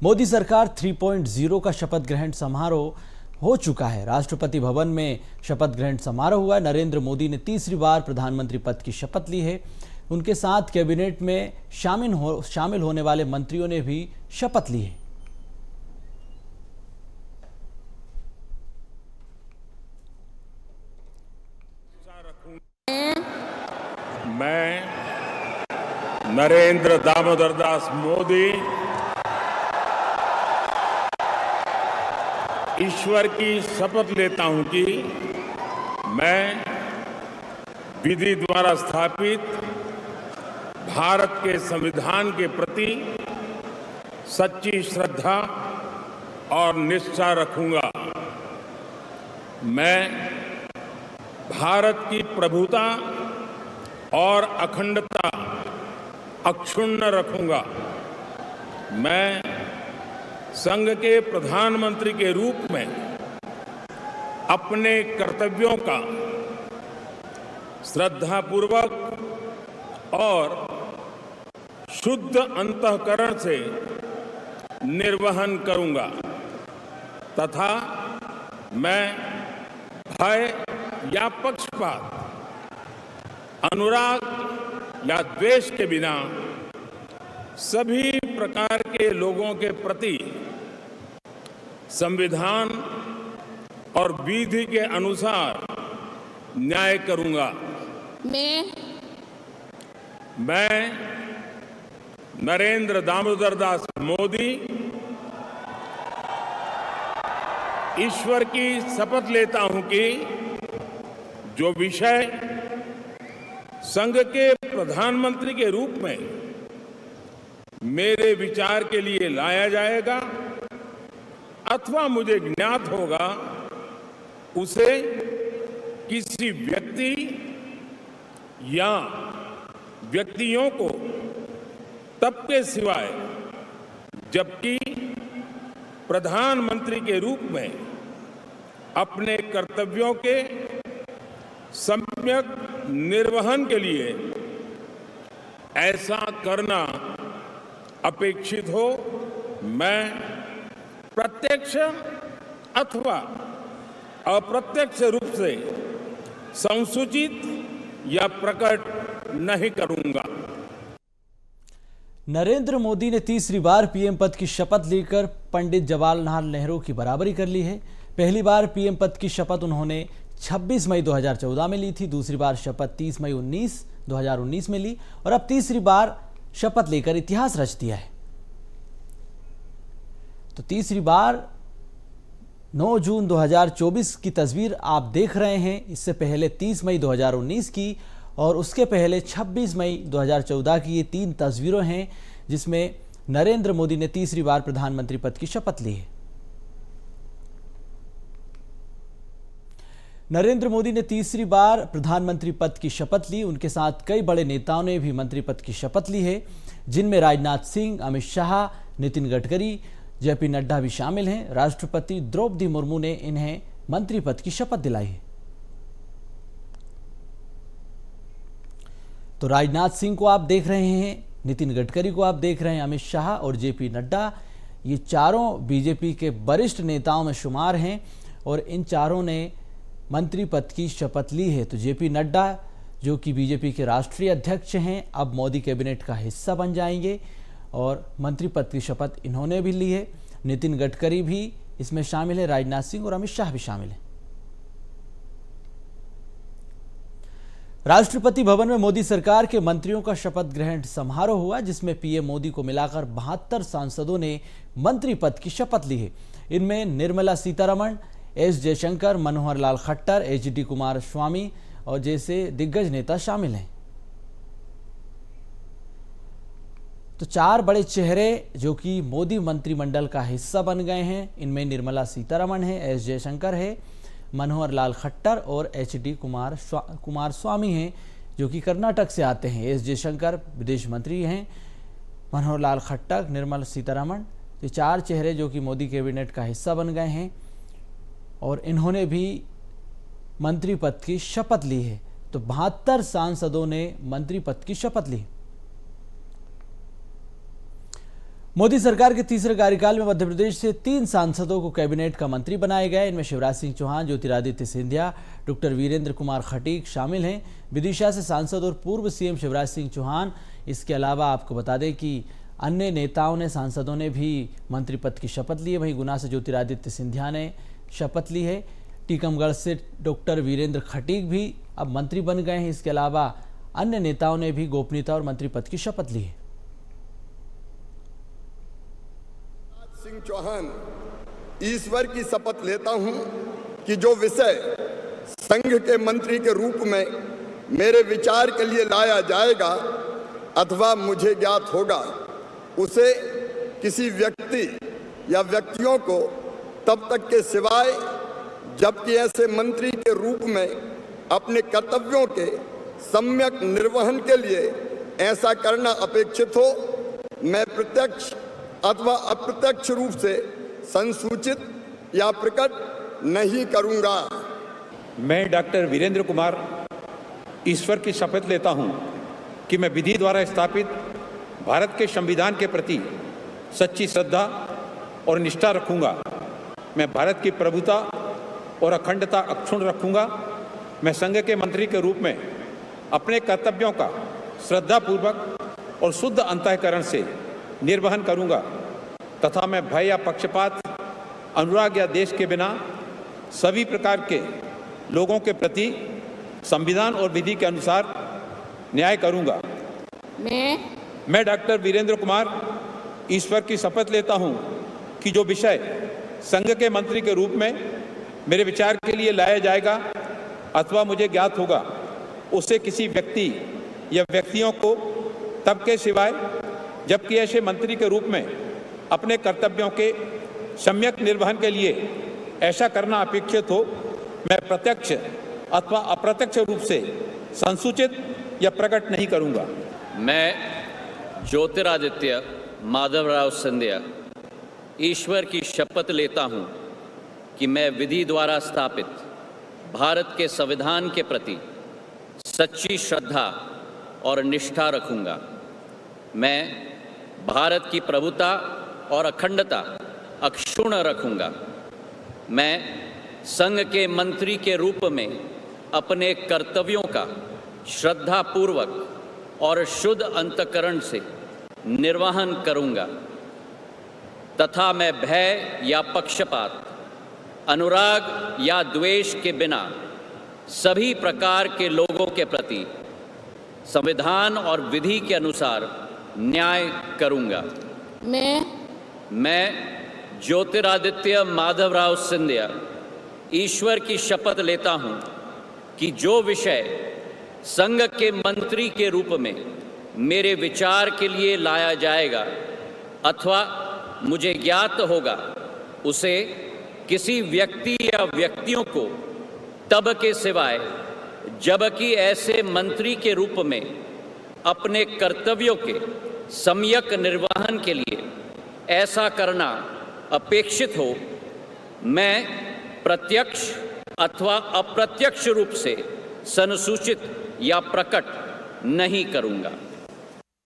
मोदी सरकार 3.0 का शपथ ग्रहण समारोह हो चुका है। राष्ट्रपति भवन में शपथ ग्रहण समारोह हुआ। नरेंद्र मोदी ने तीसरी बार प्रधानमंत्री पद की शपथ ली है। उनके साथ कैबिनेट में शामिल होने वाले मंत्रियों ने भी शपथ ली है। मैं नरेंद्र दामोदर दास मोदी ईश्वर की शपथ लेता हूं कि मैं विधि द्वारा स्थापित भारत के संविधान के प्रति सच्ची श्रद्धा और निष्ठा रखूंगा। मैं भारत की प्रभुता और अखंडता अक्षुण्ण रखूंगा। मैं संघ के प्रधानमंत्री के रूप में अपने कर्तव्यों का श्रद्धापूर्वक और शुद्ध अंतःकरण से निर्वहन करूंगा तथा मैं भय या पक्षपात, अनुराग या द्वेष के बिना सभी प्रकार के लोगों के प्रति संविधान और विधि के अनुसार न्याय करूंगा। मैं नरेंद्र दामोदर दास मोदी ईश्वर की शपथ लेता हूं कि जो विषय संघ के प्रधानमंत्री के रूप में मेरे विचार के लिए लाया जाएगा अथवा मुझे ज्ञात होगा, उसे किसी व्यक्ति या व्यक्तियों को तब के सिवाय जबकि प्रधानमंत्री के रूप में अपने कर्तव्यों के सम्यक निर्वहन के लिए ऐसा करना अपेक्षित हो, मैं प्रत्यक्ष अथवा अप्रत्यक्ष रूप से संसूचित या प्रकट नहीं करूंगा। नरेंद्र मोदी ने तीसरी बार पीएम पद की शपथ लेकर पंडित जवाहरलाल नेहरू की बराबरी कर ली है। पहली बार पीएम पद की शपथ उन्होंने 26 मई 2014 में ली थी। दूसरी बार शपथ 30 मई 2019 में ली और अब तीसरी बार शपथ लेकर इतिहास रच दिया है। तो तीसरी बार 9 जून 2024 की तस्वीर आप देख रहे हैं। इससे पहले 30 मई 2019 की और उसके पहले 26 मई 2014 की, ये 3 तस्वीरें हैं जिसमें नरेंद्र मोदी ने तीसरी बार प्रधानमंत्री पद की शपथ ली है। नरेंद्र मोदी ने तीसरी बार प्रधानमंत्री पद की शपथ ली। उनके साथ कई बड़े नेताओं ने भी मंत्री पद की शपथ ली है, जिनमें राजनाथ सिंह, अमित शाह, नितिन गडकरी, जेपी नड्डा भी शामिल हैं। राष्ट्रपति द्रौपदी मुर्मू ने इन्हें मंत्री पद की शपथ दिलाई है। तो राजनाथ सिंह को आप देख रहे हैं, नितिन गडकरी को आप देख रहे हैं, अमित शाह और जेपी नड्डा, ये चारों बीजेपी के वरिष्ठ नेताओं में शुमार हैं और इन चारों ने मंत्री पद की शपथ ली है। तो जेपी नड्डा जो कि बीजेपी के राष्ट्रीय अध्यक्ष हैं, अब मोदी कैबिनेट का हिस्सा बन जाएंगे और मंत्री पद की शपथ इन्होंने भी ली है। नितिन गडकरी भी इसमें शामिल है, राजनाथ सिंह और अमित शाह भी शामिल हैं। राष्ट्रपति भवन में मोदी सरकार के मंत्रियों का शपथ ग्रहण समारोह हुआ, जिसमें पीएम मोदी को मिलाकर 72 सांसदों ने मंत्री पद की शपथ ली है। इनमें निर्मला सीतारमण, एस जयशंकर, मनोहर लाल खट्टर, एचडी कुमारस्वामी और जैसे दिग्गज नेता शामिल हैं। तो 4 बड़े चेहरे जो कि मोदी मंत्रिमंडल का हिस्सा बन गए हैं, इनमें निर्मला सीतारमण है, एस जयशंकर है, मनोहर लाल खट्टर और एचडी कुमारस्वामी हैं जो कि कर्नाटक से आते हैं। एस जयशंकर विदेश मंत्री हैं, मनोहर लाल खट्टर, निर्मला सीतारमण, ये 4 चेहरे जो कि मोदी कैबिनेट का हिस्सा बन गए हैं और इन्होंने भी मंत्री पद की शपथ ली है। तो 72 सांसदों ने मंत्री पद की शपथ ली। मोदी सरकार के तीसरे कार्यकाल में मध्य प्रदेश से 3 सांसदों को कैबिनेट का मंत्री बनाए गए। इनमें शिवराज सिंह चौहान, ज्योतिरादित्य सिंधिया, डॉक्टर वीरेंद्र कुमार खटीक शामिल हैं। विदिशा से सांसद और पूर्व सीएम शिवराज सिंह चौहान। इसके अलावा आपको बता दें कि अन्य नेताओं ने, सांसदों ने भी मंत्री पद की शपथ ली है। वहीं गुना से ज्योतिरादित्य सिंधिया ने शपथ ली है। टीकमगढ़ से डॉक्टर वीरेंद्र खटीक भी अब मंत्री बन गए हैं। इसके अलावा अन्य नेताओं ने भी गोपनीयता और मंत्री पद की शपथ ली है। सिंह चौहान ईश्वर की शपथ लेता हूं कि जो विषय संघ के मंत्री के रूप में मेरे विचार के लिए लाया जाएगा अथवा मुझे ज्ञात होगा, उसे किसी व्यक्ति या व्यक्तियों को तब तक के सिवाय जबकि ऐसे मंत्री के रूप में अपने कर्तव्यों के सम्यक निर्वहन के लिए ऐसा करना अपेक्षित हो, मैं प्रत्यक्ष अथवा अप्रत्यक्ष रूप से संसूचित या प्रकट नहीं करूंगा। मैं डॉक्टर वीरेंद्र कुमार ईश्वर की शपथ लेता हूं कि मैं विधि द्वारा स्थापित भारत के संविधान के प्रति सच्ची श्रद्धा और निष्ठा रखूंगा। मैं भारत की प्रभुता और अखंडता अक्षुण्ण रखूंगा। मैं संघ के मंत्री के रूप में अपने कर्तव्यों का श्रद्धापूर्वक और शुद्ध अंतःकरण से निर्वहन करूंगा तथा मैं भय या पक्षपात, अनुराग या देश के बिना सभी प्रकार के लोगों के प्रति संविधान और विधि के अनुसार न्याय करूंगा। मैं डॉक्टर वीरेंद्र कुमार ईश्वर की शपथ लेता हूं कि जो विषय संघ के मंत्री के रूप में मेरे विचार के लिए लाया जाएगा अथवा मुझे ज्ञात होगा, उसे किसी व्यक्ति या व्यक्तियों को तब के सिवाय जबकि ऐसे मंत्री के रूप में अपने कर्तव्यों के सम्यक निर्वहन के लिए ऐसा करना अपेक्षित हो, मैं प्रत्यक्ष अथवा अप्रत्यक्ष रूप से संसूचित या प्रकट नहीं करूंगा। मैं ज्योतिरादित्य माधवराव सिंधिया ईश्वर की शपथ लेता हूं कि मैं विधि द्वारा स्थापित भारत के संविधान के प्रति सच्ची श्रद्धा और निष्ठा रखूंगा। मैं भारत की प्रभुता और अखंडता अक्षुण्ण रखूंगा। मैं संघ के मंत्री के रूप में अपने कर्तव्यों का श्रद्धापूर्वक और शुद्ध अंतःकरण से निर्वहन करूंगा तथा मैं भय या पक्षपात, अनुराग या द्वेष के बिना सभी प्रकार के लोगों के प्रति संविधान और विधि के अनुसार न्याय करूंगा। मैं ज्योतिरादित्य माधवराव सिंधिया ईश्वर की शपथ लेता हूं कि जो विषय संघ के मंत्री के रूप में मेरे विचार के लिए लाया जाएगा अथवा मुझे ज्ञात होगा, उसे किसी व्यक्ति या व्यक्तियों को तब के सिवाय जबकि ऐसे मंत्री के रूप में अपने कर्तव्यों के सम्यक निर्वहन के लिए ऐसा करना अपेक्षित हो, मैं प्रत्यक्ष अथवा अप्रत्यक्ष रूप से संसूचित या प्रकट नहीं करूंगा।